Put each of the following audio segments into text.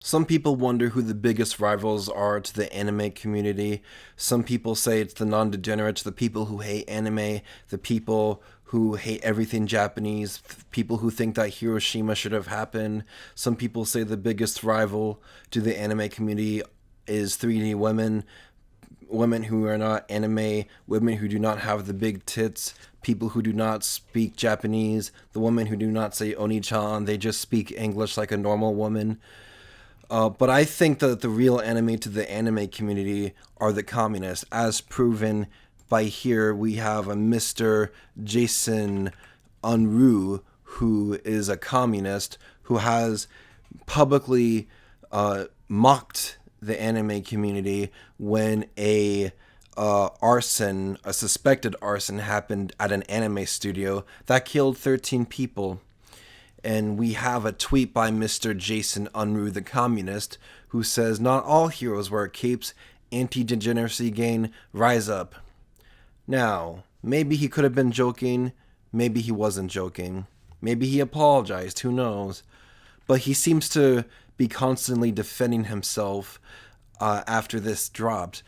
Some people wonder who the biggest rivals are to the anime community. Some people say it's the non degenerates, the people who hate anime, the people who hate everything Japanese, people who think that Hiroshima should have happened. Some people say the biggest rival to the anime community is 3D women, women who are not anime, women who do not have the big tits, people who do not speak Japanese, the women who do not say oni-chan, they just speak English like a normal woman. But I think that the real enemy to the anime community are the communists, as proven by here we have a Mr. Jason Unruh, who is a communist, who has publicly mocked the anime community when a suspected arson happened at an anime studio that killed 13 people. And we have a tweet by Mr. Jason Unruh, the communist, who says, "Not all heroes wear capes. Anti-degeneracy gain, rise up." Now, maybe he could have been joking. Maybe he wasn't joking. Maybe he apologized. Who knows? But he seems to be constantly defending himself after this dropped.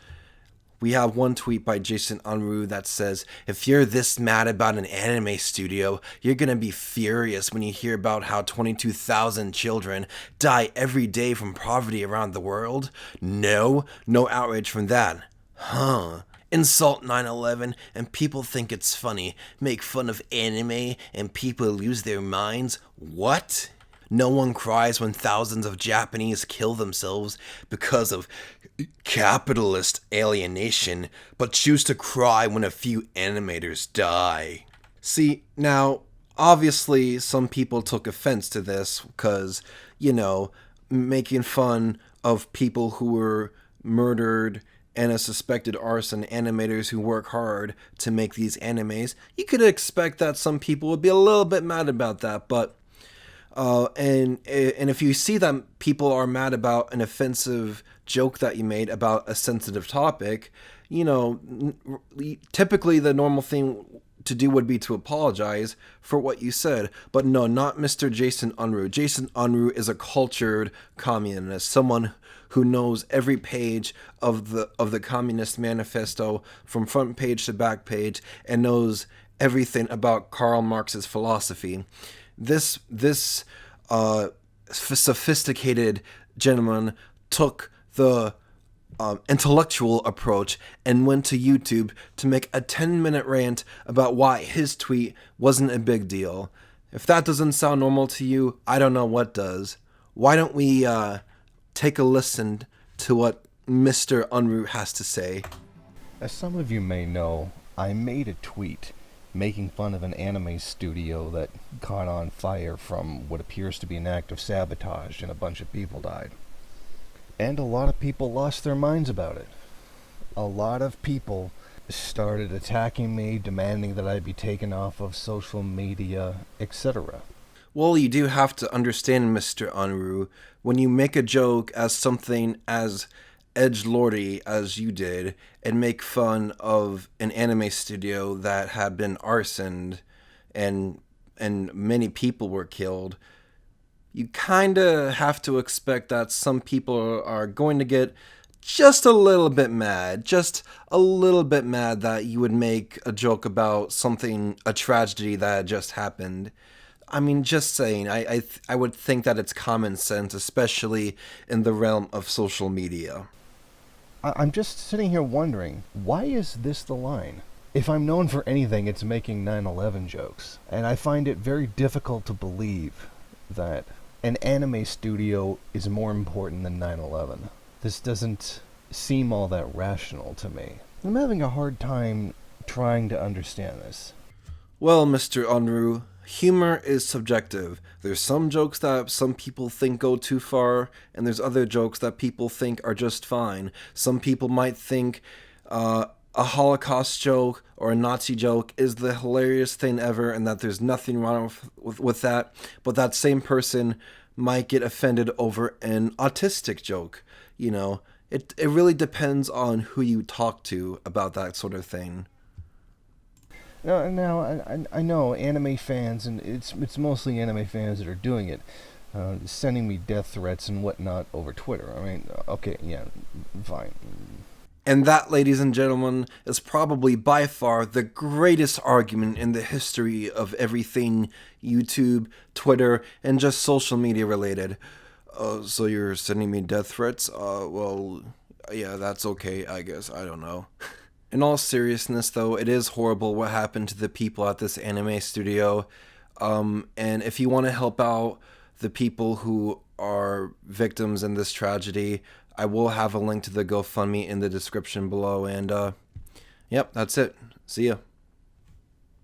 We have one tweet by Jason Unruh that says, "If you're this mad about an anime studio, you're gonna be furious when you hear about how 22,000 children die every day from poverty around the world. No outrage from that. Huh. Insult 9/11 and people think it's funny. Make fun of anime and people lose their minds. What? No one cries when thousands of Japanese kill themselves because of capitalist alienation, but choose to cry when a few animators die." See, now, obviously, some people took offense to this because, making fun of people who were murdered and a suspected arson, animators who work hard to make these animes, you could expect that some people would be a little bit mad about that, but and if you see that people are mad about an offensive joke that you made about a sensitive topic, typically the normal thing to do would be to apologize for what you said. But no, not Mr. Jason Unruh. Jason Unruh is a cultured communist, someone who knows every page of the Communist Manifesto from front page to back page and knows everything about Karl Marx's philosophy. This sophisticated gentleman took the intellectual approach and went to YouTube to make a 10-minute rant about why his tweet wasn't a big deal. If that doesn't sound normal to you, I don't know what does. Why don't we take a listen to what Mr. Unruh has to say? As some of you may know, I made a tweet making fun of an anime studio that caught on fire from what appears to be an act of sabotage, and a bunch of people died. And a lot of people lost their minds about it. A lot of people started attacking me, demanding that I be taken off of social media, etc. Well, you do have to understand, Mr. Unruh, when you make a joke as something as edgelordy as you did and make fun of an anime studio that had been arsoned and many people were killed, you kind of have to expect that some people are going to get just a little bit mad, that you would make a joke about something, a tragedy that had just happened. I mean, just saying, I would think that it's common sense, especially in the realm of social media. I'm just sitting here wondering, why is this the line? If I'm known for anything, it's making 9/11 jokes. And I find it very difficult to believe that an anime studio is more important than 9/11. This doesn't seem all that rational to me. I'm having a hard time trying to understand this. Well, Mr. Unruh, humor is subjective. There's some jokes that some people think go too far, and there's other jokes that people think are just fine. Some people might think a Holocaust joke or a Nazi joke is the hilarious thing ever and that there's nothing wrong with that, but that same person might get offended over an autistic joke. It really depends on who you talk to about that sort of thing. Now I know anime fans, and it's mostly anime fans that are doing it, sending me death threats and whatnot over Twitter. I mean, okay, yeah, fine. And that, ladies and gentlemen, is probably by far the greatest argument in the history of everything YouTube, Twitter, and just social media related. So you're sending me death threats? Well, yeah, that's okay, I guess. I don't know. In all seriousness, though, it is horrible what happened to the people at this anime studio. And if you want to help out the people who are victims in this tragedy, I will have a link to the GoFundMe in the description below. And, yep, that's it. See ya.